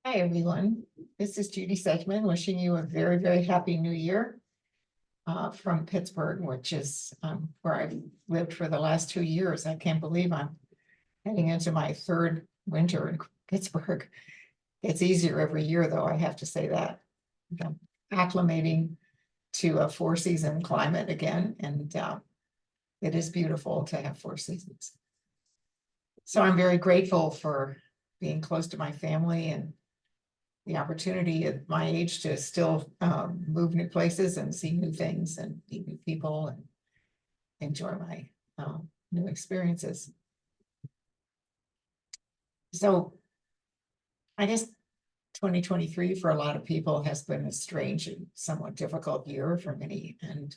Hi, everyone. This is Judy Sedgman wishing you a very, very happy new year from Pittsburgh, which is where I've lived for the last 2 years. I can't believe I'm heading into my third winter in Pittsburgh. It's easier every year, though, I have to say that. I'm acclimating to a four-season climate again, and it is beautiful to have four seasons. So I'm very grateful for being close to my family and the opportunity at my age to still move new places and see new things and meet new people and enjoy my new experiences. So I guess 2023 for a lot of people has been a strange and somewhat difficult year for many. And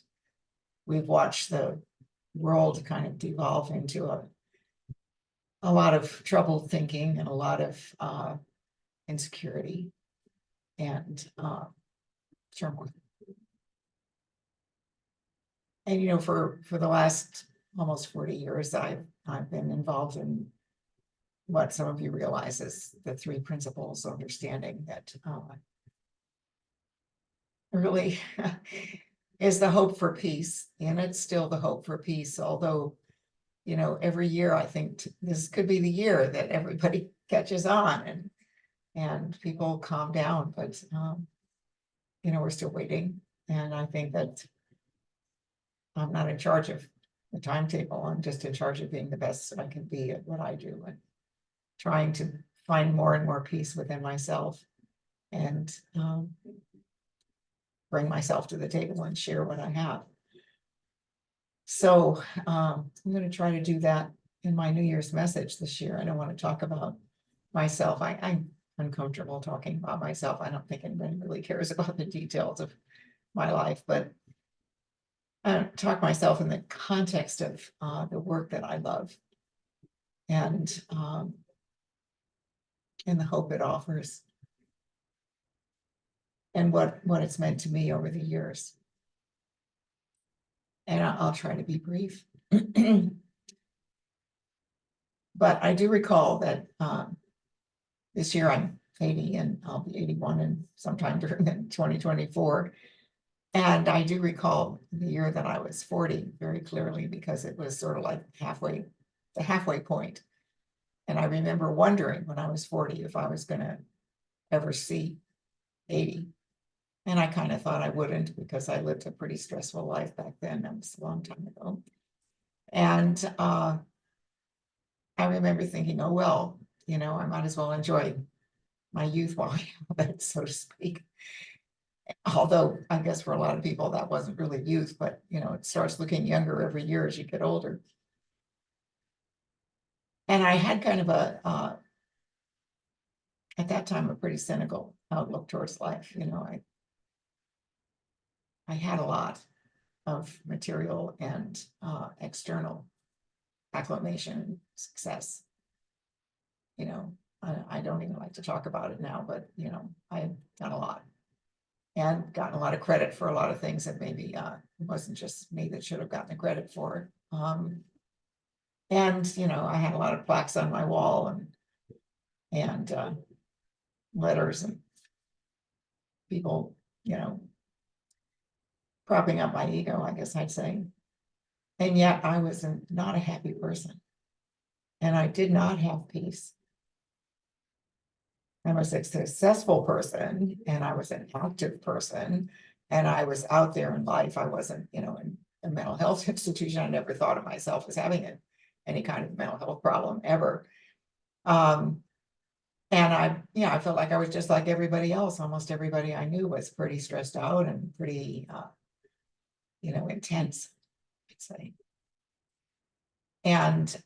we've watched the world kind of devolve into a lot of troubled thinking and a lot of insecurity and turmoil. And for the last almost 40 years, I've been involved in what some of you realize is the three principles, understanding that really is the hope for peace, and it's still the hope for peace. Although, every year I think this could be the year that everybody catches on and people calm down, but we're still waiting, and I think that I'm not in charge of the timetable. I'm just in charge of being the best I can be at what I do and trying to find more and more peace within myself and bring myself to the table and share what I have. So I'm going to try to do that in my New Year's message this year. I don't want to talk about myself. I'm uncomfortable talking about myself. I don't think anybody really cares about the details of my life, but I talk myself in the context of the work that I love and the hope it offers and what it's meant to me over the years. And I'll try to be brief. But I do recall that this year I'm 80 and I'll be 81 and sometime during 2024. And I do recall the year that I was 40 very clearly because it was sort of like the halfway point. And I remember wondering when I was 40 if I was going to ever see 80. And I kind of thought I wouldn't because I lived a pretty stressful life back then. That was a long time ago. And I remember thinking, oh, well, I might as well enjoy my youth while I have it, so to speak. Although I guess for a lot of people that wasn't really youth, but it starts looking younger every year as you get older. And I had kind of at that time, a pretty cynical outlook towards life. I had a lot of material and external acclamation and success. I don't even like to talk about it now, but I've done a lot and gotten a lot of credit for a lot of things that maybe it wasn't just me that should have gotten the credit for. And I had a lot of plaques on my wall and letters and people, propping up my ego, I guess I'd say. And yet I was not a happy person. And I did not have peace. I was a successful person and I was an active person and I was out there in life. I wasn't, in a mental health institution. I never thought of myself as having any kind of mental health problem ever. And I felt like I was just like everybody else. Almost everybody I knew was pretty stressed out and pretty, intense, I'd say. And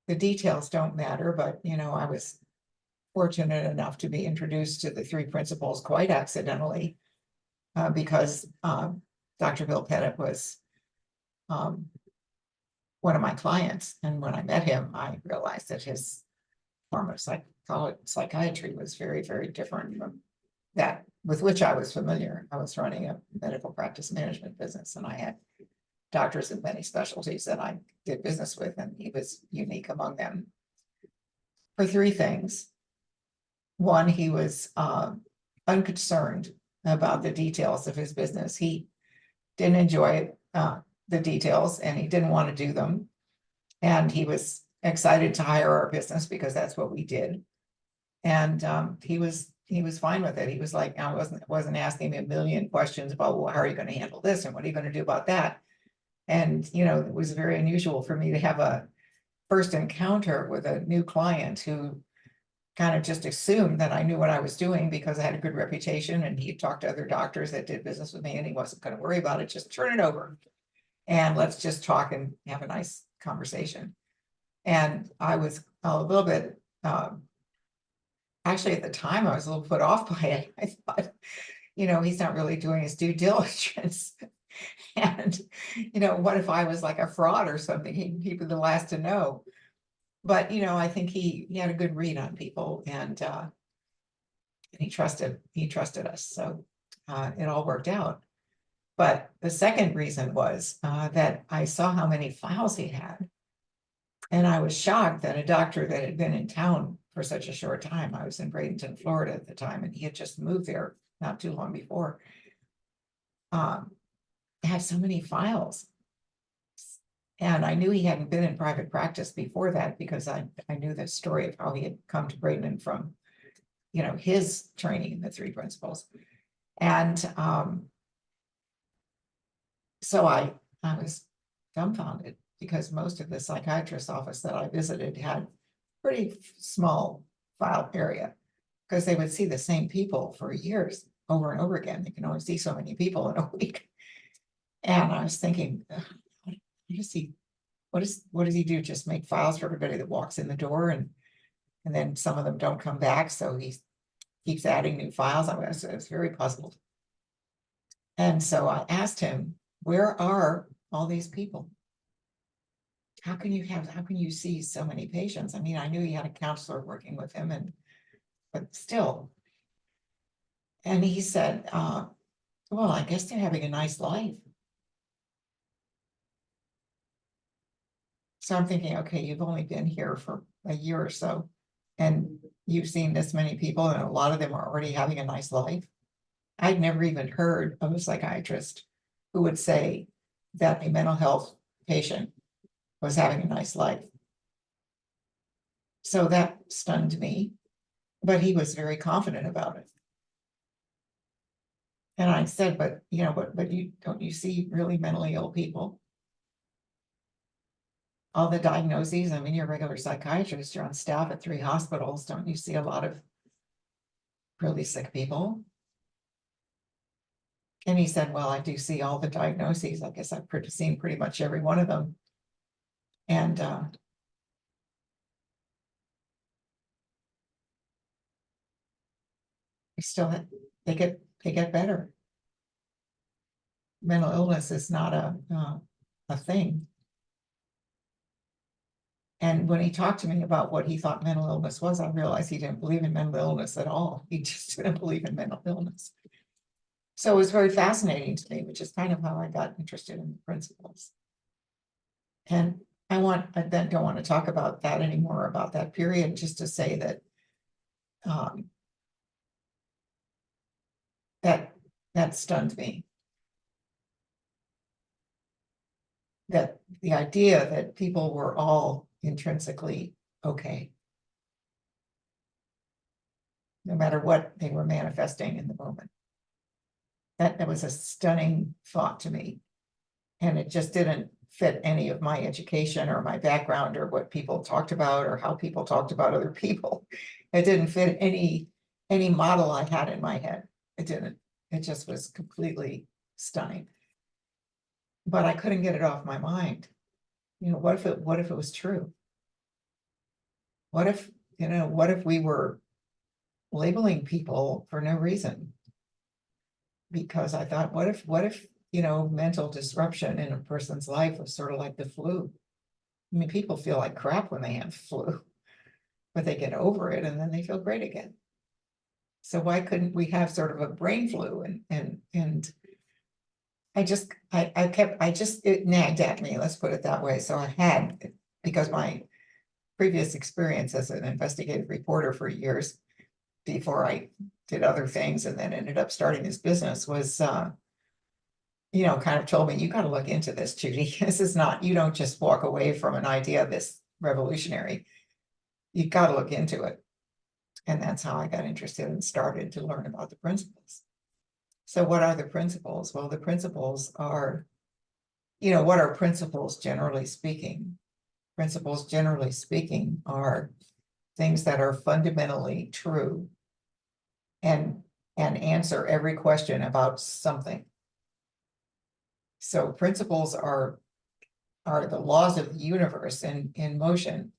the details don't matter, but, I was fortunate enough to be introduced to the three principles quite accidentally because Dr. Bill Pettit was one of my clients. And when I met him, I realized that his form of psychiatry was very, very different from that with which I was familiar. I was running a medical practice management business and I had doctors in many specialties that I did business with, and he was unique among them for three things. One, he was unconcerned about the details of his business. He didn't enjoy the details, and he didn't want to do them. And he was excited to hire our business because that's what we did. And he was fine with it. He was like, I wasn't asking me a million questions about, well, how are you going to handle this and what are you going to do about that? And it was very unusual for me to have a first encounter with a new client who kind of just assumed that I knew what I was doing because I had a good reputation, and he talked to other doctors that did business with me, and he wasn't going to worry about it. Just turn it over and let's just talk and have a nice conversation. And I was a little bit, actually at the time, I was a little put off by it. I thought, he's not really doing his due diligence. And, what if I was like a fraud or something? He'd be the last to know. But, I think he had a good read on people, and he trusted us. So it all worked out. But the second reason was that I saw how many files he had. And I was shocked that a doctor that had been in town for such a short time, I was in Bradenton, Florida at the time, and he had just moved there not too long before, had so many files. And I knew he hadn't been in private practice before that because I knew the story of how he had come to Bradenton from, his training in the three principles. And so I was dumbfounded because most of the psychiatrist's office that I visited had pretty small file area because they would see the same people for years over and over again. They can only see so many people in a week. And I was thinking, what does he do? Just make files for everybody that walks in the door, and then some of them don't come back, so he keeps adding new files. I was very puzzled. And so I asked him, where are all these people? How can you see so many patients? I mean, I knew he had a counselor working with him, but still. And he said, well, I guess they're having a nice life. So I'm thinking, okay, you've only been here for a year or so, and you've seen this many people, and a lot of them are already having a nice life. I'd never even heard of a psychiatrist who would say that a mental health patient was having a nice life. So that stunned me, but he was very confident about it. And I said, but don't you see really mentally ill people? All the diagnoses, I mean, you're a regular psychiatrist, you're on staff at 3 hospitals. Don't you see a lot of really sick people? And he said, well, I do see all the diagnoses. I guess I've seen pretty much every one of them. And they get better. Mental illness is not a thing. And when he talked to me about what he thought mental illness was, I realized he didn't believe in mental illness at all. He just didn't believe in mental illness. So it was very fascinating to me, which is kind of how I got interested in the principles. And I then don't want to talk about that anymore, about that period, just to say that that stunned me. That the idea that people were all intrinsically okay, no matter what they were manifesting in the moment. That was a stunning thought to me. And it just didn't fit any of my education or my background or what people talked about or how people talked about other people. It didn't fit any model I had in my head. It didn't. It just was completely stunning. But I couldn't get it off my mind. What if it was true? What if we were labeling people for no reason? Because I thought, what if mental disruption in a person's life was sort of like the flu? I mean, people feel like crap when they have flu, but they get over it and then they feel great again. So why couldn't we have sort of a brain flu? And it nagged at me, let's put it that way. So because my previous experience as an investigative reporter for years, before I did other things and then ended up starting this business was, kind of told me, you got to look into this, Judy. This is not, you don't just walk away from an idea this revolutionary. You've got to look into it. And that's how I got interested and started to learn about the principles. So what are the principles? Well, the principles are, what are principles generally speaking? Principles generally speaking are things that are fundamentally true and answer every question about something. So principles are the laws of the universe in motion,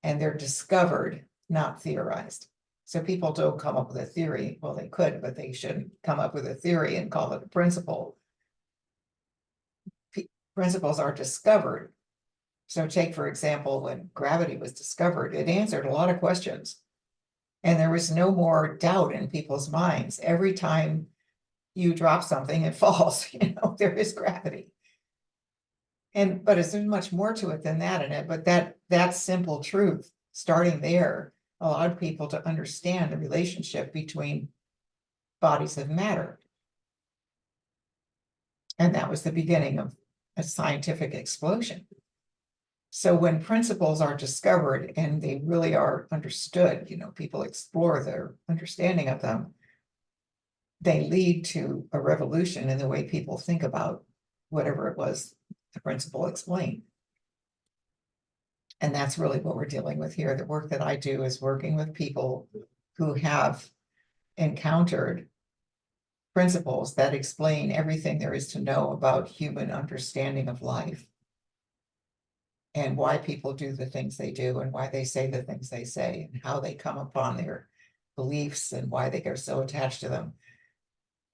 and they're discovered, not theorized. So people don't come up with a theory. Well, they could, but they shouldn't come up with a theory and call it a principle. Principles are discovered. So take, for example, when gravity was discovered, it answered a lot of questions. And there was no more doubt in people's minds. Every time you drop something, it falls. There is gravity. But there's much more to it than that in it. But that simple truth, starting there, allowed people to understand the relationship between bodies of matter. And that was the beginning of a scientific explosion. So when principles are discovered and they really are understood, people explore their understanding of them, they lead to a revolution in the way people think about whatever it was the principle explained. And that's really what we're dealing with here. The work that I do is working with people who have encountered principles that explain everything there is to know about human understanding of life and why people do the things they do and why they say the things they say and how they come upon their beliefs and why they get so attached to them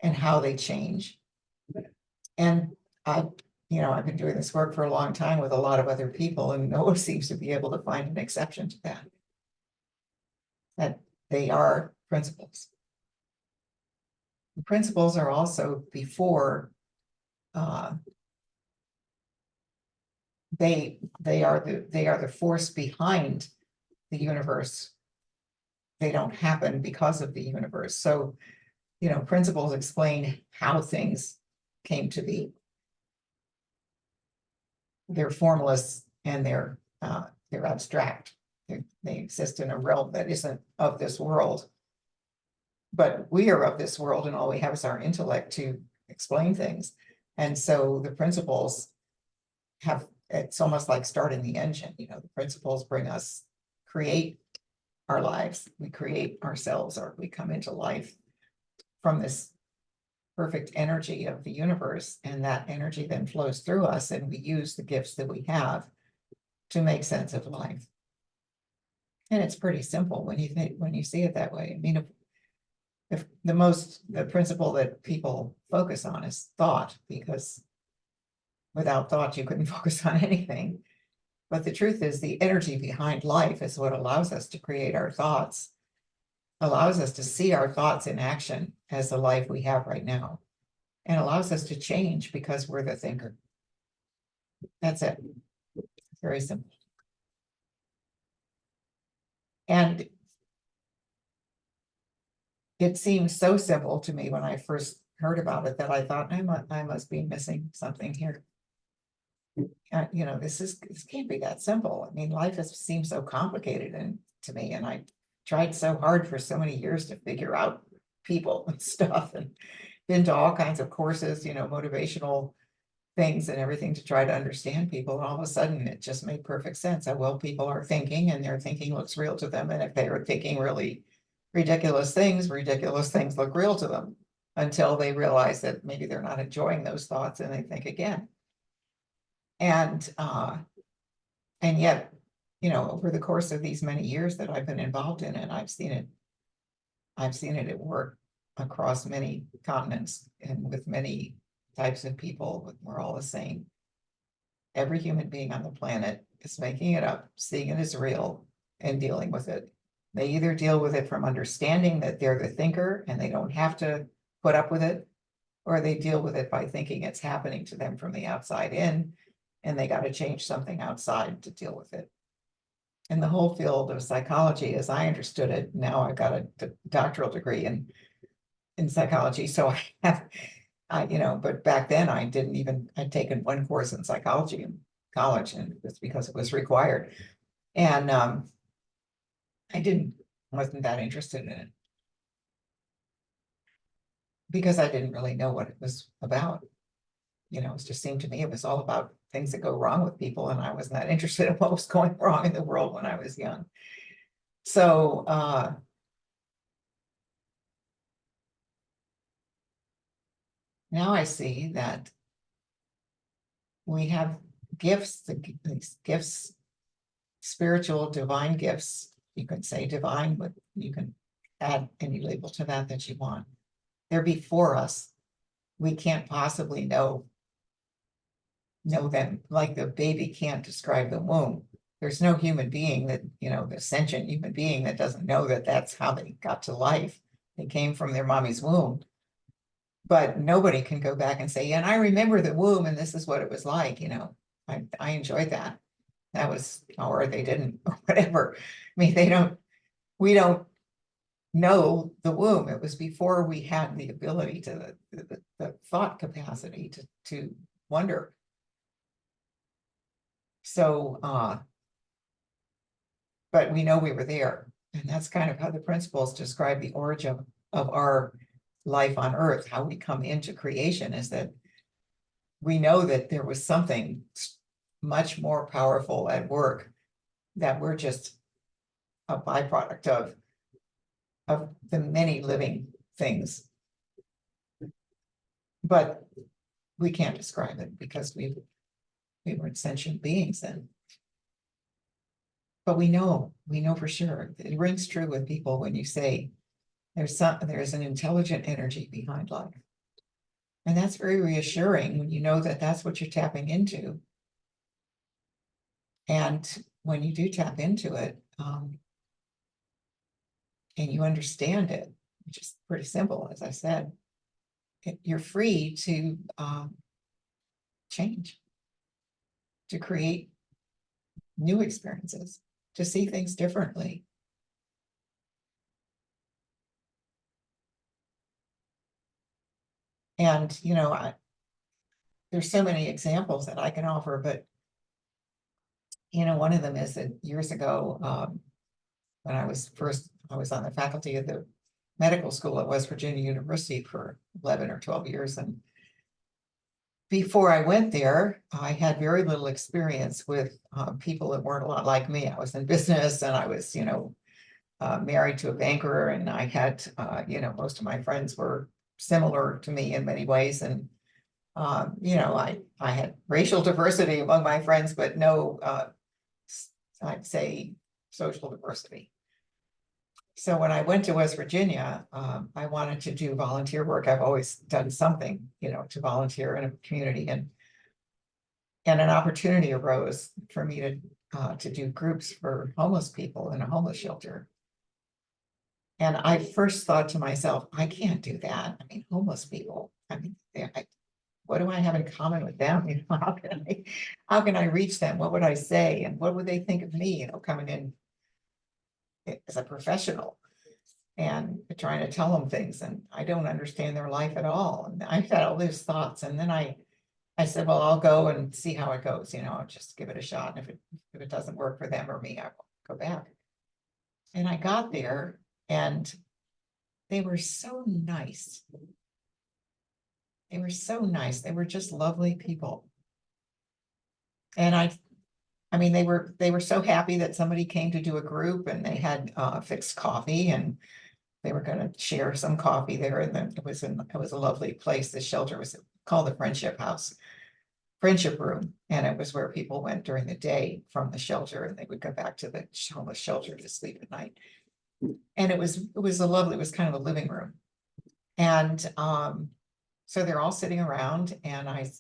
and how they change. And I've been doing this work for a long time with a lot of other people, and no one seems to be able to find an exception to that they are principles. The principles are also before they are the force behind the universe. They don't happen because of the universe. So, principles explain how things came to be. They're formless and they're abstract. They exist in a realm that isn't of this world. But we are of this world, and all we have is our intellect to explain things. And so the principles it's almost like starting the engine. The principles create our lives. We create ourselves, or we come into life from this perfect energy of the universe, and that energy then flows through us, and we use the gifts that we have to make sense of life. And it's pretty simple when you see it that way. I mean, if the principle that people focus on is thought, because without thought you couldn't focus on anything. But the truth is, the energy behind life is what allows us to create our thoughts, allows us to see our thoughts in action as the life we have right now, and allows us to change because we're the thinker. That's it. It's very simple. And it seemed so simple to me when I first heard about it that I thought I must be missing something here. This can't be that simple. I mean, life seems so complicated to me, and I tried so hard for so many years to figure out people and stuff, and been to all kinds of courses, motivational things and everything to try to understand people. And all of a sudden, it just made perfect sense. Well, people are thinking, and their thinking looks real to them. And if they are thinking really ridiculous things look real to them until they realize that maybe they're not enjoying those thoughts, and they think again. And yet, over the course of these many years that I've been involved in it, I've seen it at work across many continents and with many types of people. We're all the same. Every human being on the planet is making it up, seeing it as real, and dealing with it. They either deal with it from understanding that they're the thinker and they don't have to put up with it, or they deal with it by thinking it's happening to them from the outside in, and they got to change something outside to deal with it. in the whole field of psychology, as I understood it. Now I've got a doctoral degree in psychology, so I have, but back then I didn't even, I'd taken one course in psychology in college, and it's because it was required. And wasn't that interested in it because I didn't really know what it was about. It just seemed to me it was all about things that go wrong with people, and I was not interested in what was going wrong in the world when I was young. So now I see that we have gifts, these gifts, spiritual, divine gifts. You can say divine, but you can add any label to that you want. They're before us. We can't possibly know them, like the baby can't describe the womb. There's no human being that, the sentient human being that doesn't know that that's how they got to life. They came from their mommy's womb. But nobody can go back and say, yeah, and I remember the womb and this is what it was like, I enjoyed that. That was, or they didn't, or whatever. I mean, we don't know the womb. It was before we had the ability to the thought capacity to wonder. So, but we know we were there. And that's kind of how the principles describe the origin of our life on earth, how we come into creation, is that we know that there was something much more powerful at work, that we're just a byproduct of the many living things. But we can't describe it because we weren't sentient beings then. But we know for sure. It rings true with people when you say there's an intelligent energy behind life. And that's very reassuring when you know that that's what you're tapping into. And when you do tap into it, and you understand it, which is pretty simple, as I said, you're free to change, to create new experiences, to see things differently. And, there's so many examples that I can offer, but, one of them is that years ago, when I was on the faculty of the medical school at West Virginia University for 11 or 12 years. And before I went there, I had very little experience with people that weren't a lot like me. I was in business, and I was, married to a banker, and I had, most of my friends were similar to me in many ways. And, I had racial diversity among my friends, but no, I'd say social diversity. So when I went to West Virginia, I wanted to do volunteer work. I've always done something, to volunteer in a community, and an opportunity arose for me to do groups for homeless people in a homeless shelter. And I first thought to myself, I can't do that. I mean, homeless people. I mean, what do I have in common with them? How can I reach them? What would I say? And what would they think of me, coming in as a professional and trying to tell them things, and I don't understand their life at all. And I had all those thoughts, and then I said, well, I'll go and see how it goes. I'll just give it a shot. And if it doesn't work for them or me, I will go back. And I got there, and they were so nice. They were so nice. They were just lovely people. And I mean, they were so happy that somebody came to do a group, and they had fixed coffee, and they were going to share some coffee there. And then it was a lovely place. The shelter was called the Friendship Room. And it was where people went during the day from the shelter, and they would go back to the homeless shelter to sleep at night. And it was kind of a living room. And so they're all sitting around, and I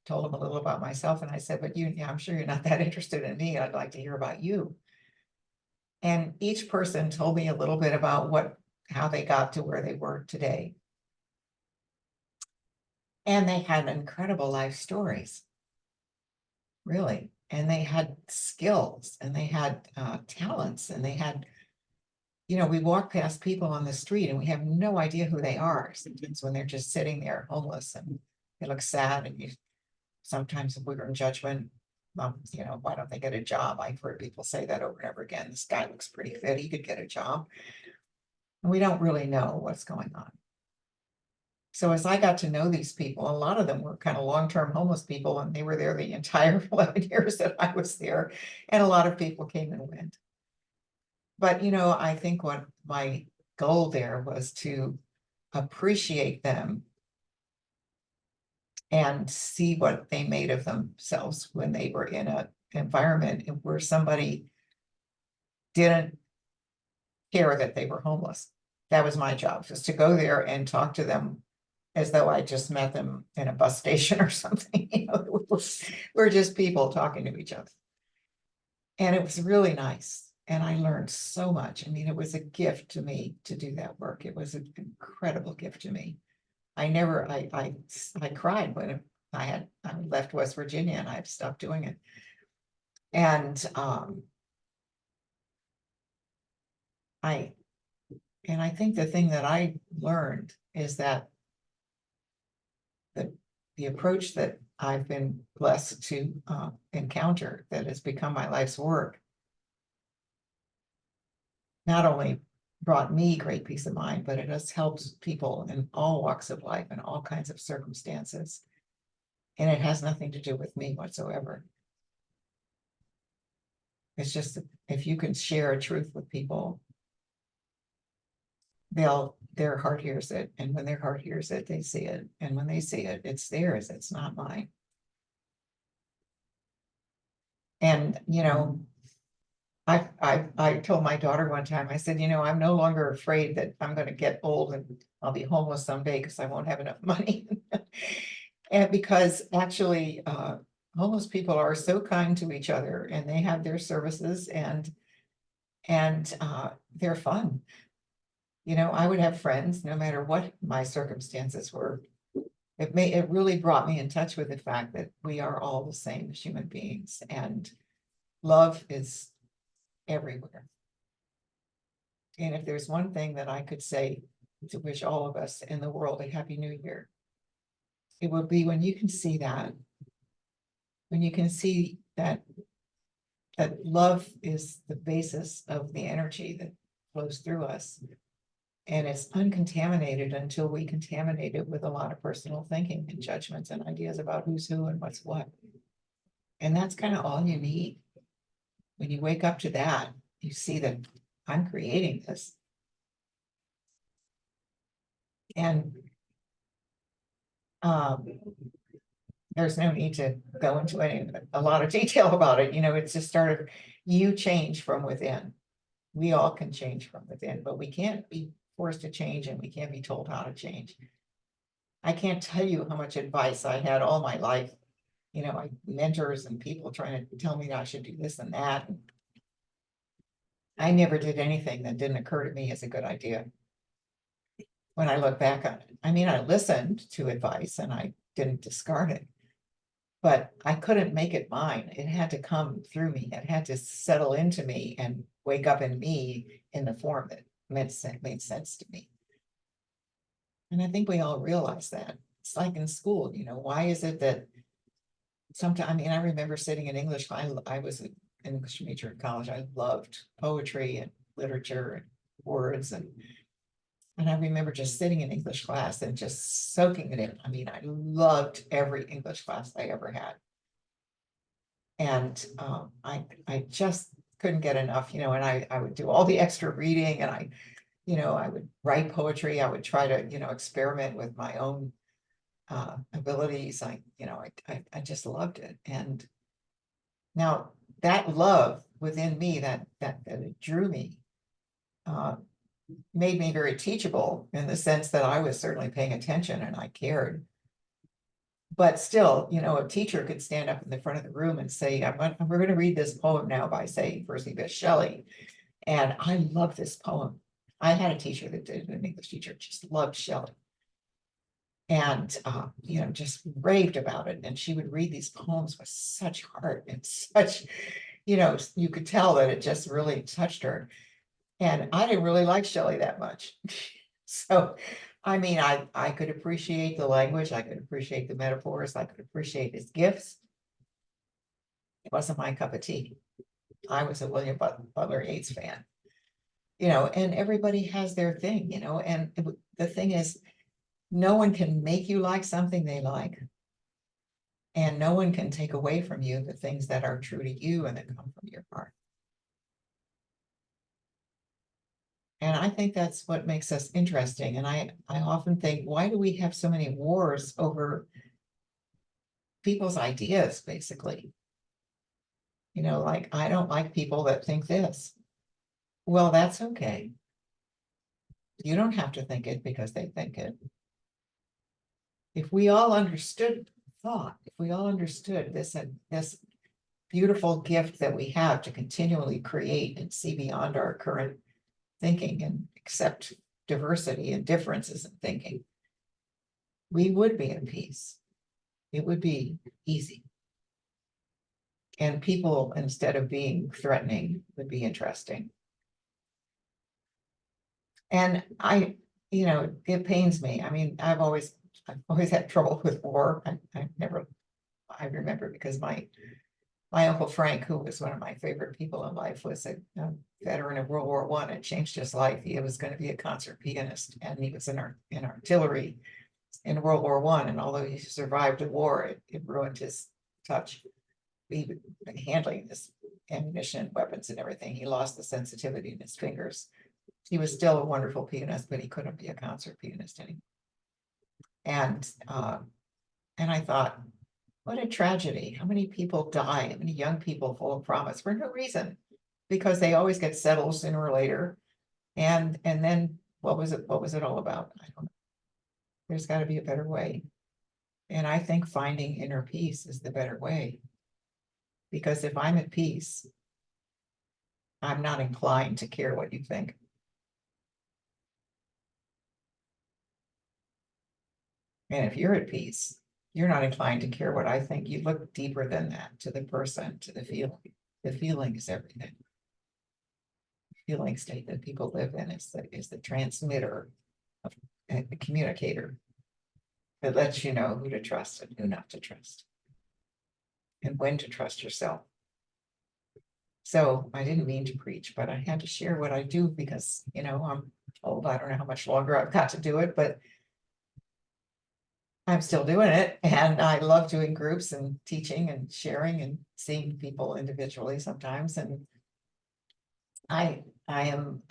told them a little about myself, and I said, but I'm sure you're not that interested in me. I'd like to hear about you. And each person told me a little bit about how they got to where they were today. And they had incredible life stories, really. and they had skills, and they had talents, and they had, we walk past people on the street and we have no idea who they are. Sometimes when they're just sitting there homeless and they look sad, and sometimes we're in judgment. Why don't they get a job? I've heard people say that over and over again. This guy looks pretty fit, he could get a job. And we don't really know what's going on. So as I got to know these people, a lot of them were kind of long-term homeless people, and they were there the entire 11 years that I was there. And a lot of people came and went. But, I think what my goal there was to appreciate them and see what they made of themselves when they were in an environment where somebody didn't care that they were homeless. That was my job, just to go there and talk to them as though I just met them in a bus station or something. We're just people talking to each other. And it was really nice. And I learned so much. I mean, it was a gift to me to do that work. It was an incredible gift to me. I cried when I left West Virginia, and I've stopped doing it. And I think the thing that I learned is that the approach that I've been blessed to encounter, that has become my life's work, not only brought me great peace of mind, but it has helped people in all walks of life and all kinds of circumstances. And it has nothing to do with me whatsoever. It's just that if you can share a truth with people, their heart hears it. And when their heart hears it, they see it. And when they see it, it's theirs, it's not mine. And, I told my daughter one time, I said, I'm no longer afraid that I'm going to get old and I'll be homeless someday because I won't have enough money. And because actually, homeless people are so kind to each other, and they have their services, and they're fun. I would have friends no matter what my circumstances were. It really brought me in touch with the fact that we are all the same as human beings, and love is everywhere. And if there's one thing that I could say to wish all of us in the world a Happy New Year, it would be when you can see that, that love is the basis of the energy that flows through us. And it's uncontaminated until we contaminate it with a lot of personal thinking and judgments and ideas about who's who and what's what. And that's kind of all you need. When you wake up to that, you see that I'm creating this. And there's no need to go into a lot of detail about it. It's just started, you change from within. We all can change from within, but we can't be forced to change, and we can't be told how to change. I can't tell you how much advice I had all my life. Mentors and people trying to tell me that I should do this and that. And I never did anything that didn't occur to me as a good idea. When I look back on it, I listened to advice and I didn't discard it, but I couldn't make it mine. It had to come through me. It had to settle into me and wake up in me in the form that made sense to me. And I think we all realize that. It's like in school, why is it that sometimes, I remember sitting in English, I was an English major in college. I loved poetry and literature and words, and I remember just sitting in English class and just soaking it in. I loved every English class I ever had. And I just couldn't get enough, and I would do all the extra reading, and I would write poetry. I would try to, experiment with my own abilities. I just loved it. And now that love within me, that it drew me, made me very teachable, in the sense that I was certainly paying attention and I cared. But still, a teacher could stand up in the front of the room and say, we're going to read this poem now by, say, Percy Bysshe Shelley. And I love this poem. I had a teacher that did, an English teacher, just loved Shelley. and just raved about it. And she would read these poems with such heart and such, you could tell that it just really touched her. And I didn't really like Shelley that much. So, I mean, I could appreciate the language, I could appreciate the metaphors, I could appreciate his gifts. It wasn't my cup of tea. I was a William Butler Yeats fan, and everybody has their thing, and the thing is, no one can make you like something they like. And no one can take away from you the things that are true to you and that come from your heart. And I think that's what makes us interesting. And I often think, why do we have so many wars over people's ideas, basically? Like, I don't like people that think this. Well, that's okay. You don't have to think it because they think it. If we all understood thought, if we all understood this beautiful gift that we have to continually create and see beyond our current thinking and accept diversity and differences in thinking, we would be at peace. It would be easy. And people, instead of being threatening, would be interesting. And it pains me. I mean, I've always had trouble with war. I remember because my Uncle Frank, who was one of my favorite people in life, was a veteran of World War I. It changed his life. He was going to be a concert pianist, and he was in artillery in World War I. And although he survived the war, it ruined his touch. He handling this ammunition, weapons, and everything. He lost the sensitivity in his fingers. He was still a wonderful pianist, but he couldn't be a concert pianist anymore. And I thought, what a tragedy. How many people die? How many young people full of promise for no reason? Because they always get settled sooner or later. And then what was it all about? I don't know. There's got to be a better way. And I think finding inner peace is the better way. Because if I'm at peace, I'm not inclined to care what you think. And if you're at peace, you're not inclined to care what I think. You look deeper than that, to the person, to the feeling. The feeling is everything. The feeling state that people live in is the transmitter, and the communicator that lets you know who to trust and who not to trust, and when to trust yourself. So I didn't mean to preach, but I had to share what I do because, I'm old. I don't know how much longer I've got to do it, but I'm still doing it. And I love doing groups and teaching and sharing and seeing people individually sometimes. And I am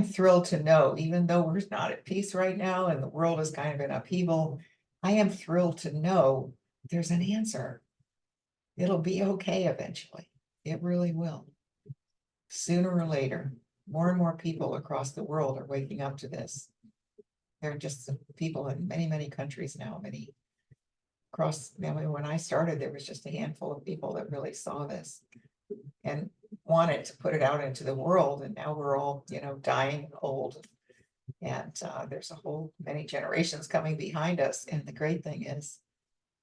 thrilled to know, even though we're not at peace right now and the world is kind of in upheaval, I am thrilled to know there's an answer. It'll be okay eventually. It really will. Sooner or later, more and more people across the world are waking up to this. There are just people in many, many countries now, when I started, there was just a handful of people that really saw this and wanted to put it out into the world. And now we're all, dying and old. And there's many generations coming behind us. And the great thing is,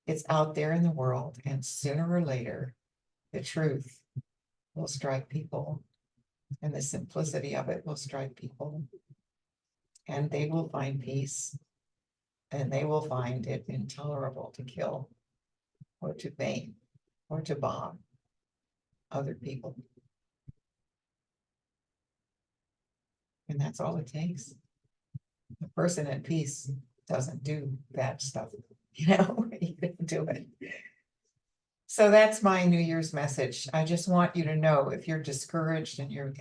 it's out there in the world. And sooner or later, the truth will strike people. And the simplicity of it will strike people. And they will find peace. And they will find it intolerable to kill or to maim or to bomb other people. And that's all it takes. A person at peace doesn't do bad stuff, he didn't do it. So that's my New Year's message. I just want you to know, if you're discouraged and you're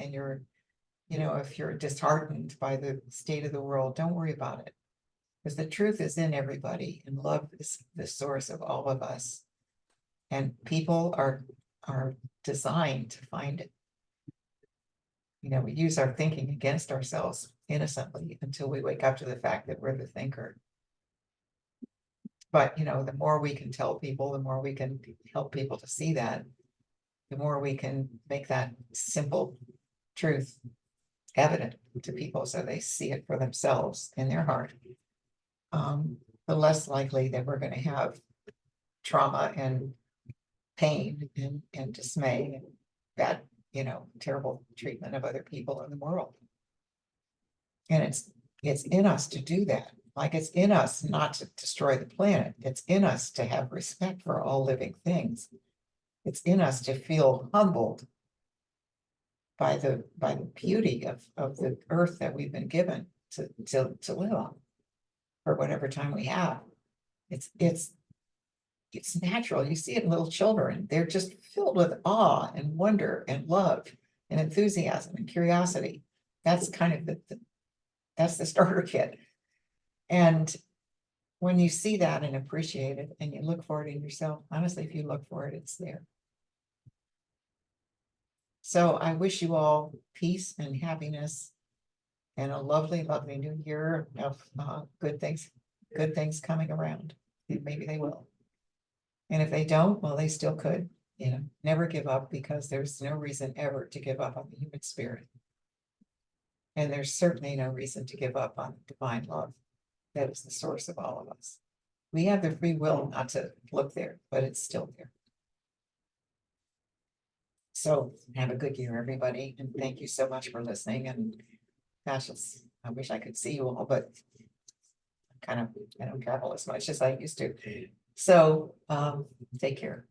if you're disheartened by the state of the world, don't worry about it. Because the truth is in everybody, and love is the source of all of us. And people are designed to find it. We use our thinking against ourselves innocently until we wake up to the fact that we're the thinker. But, the more we can tell people, the more we can help people to see that, the more we can make that simple truth evident to people so they see it for themselves in their heart. the less likely that we're gonna have trauma and pain and dismay and bad, terrible treatment of other people in the world. And it's in us to do that. Like it's in us not to destroy the planet. It's in us to have respect for all living things. It's in us to feel humbled by the beauty of the earth that we've been given to live on for whatever time we have. It's natural. You see it in little children. They're just filled with awe and wonder and love and enthusiasm and curiosity. That's kind of that's the starter kit. And when you see that and appreciate it and you look for it in yourself, honestly, if you look for it, it's there. So I wish you all peace and happiness and a lovely, lovely new year of good things coming around. Maybe they will. And if they don't, well, they still could, never give up, because there's no reason ever to give up on the human spirit. And there's certainly no reason to give up on divine love that is the source of all of us. We have the free will not to look there, but it's still there. So have a good year, everybody, and thank you so much for listening. And gosh, I wish I could see you all, but I don't travel as much as I used to. So take care.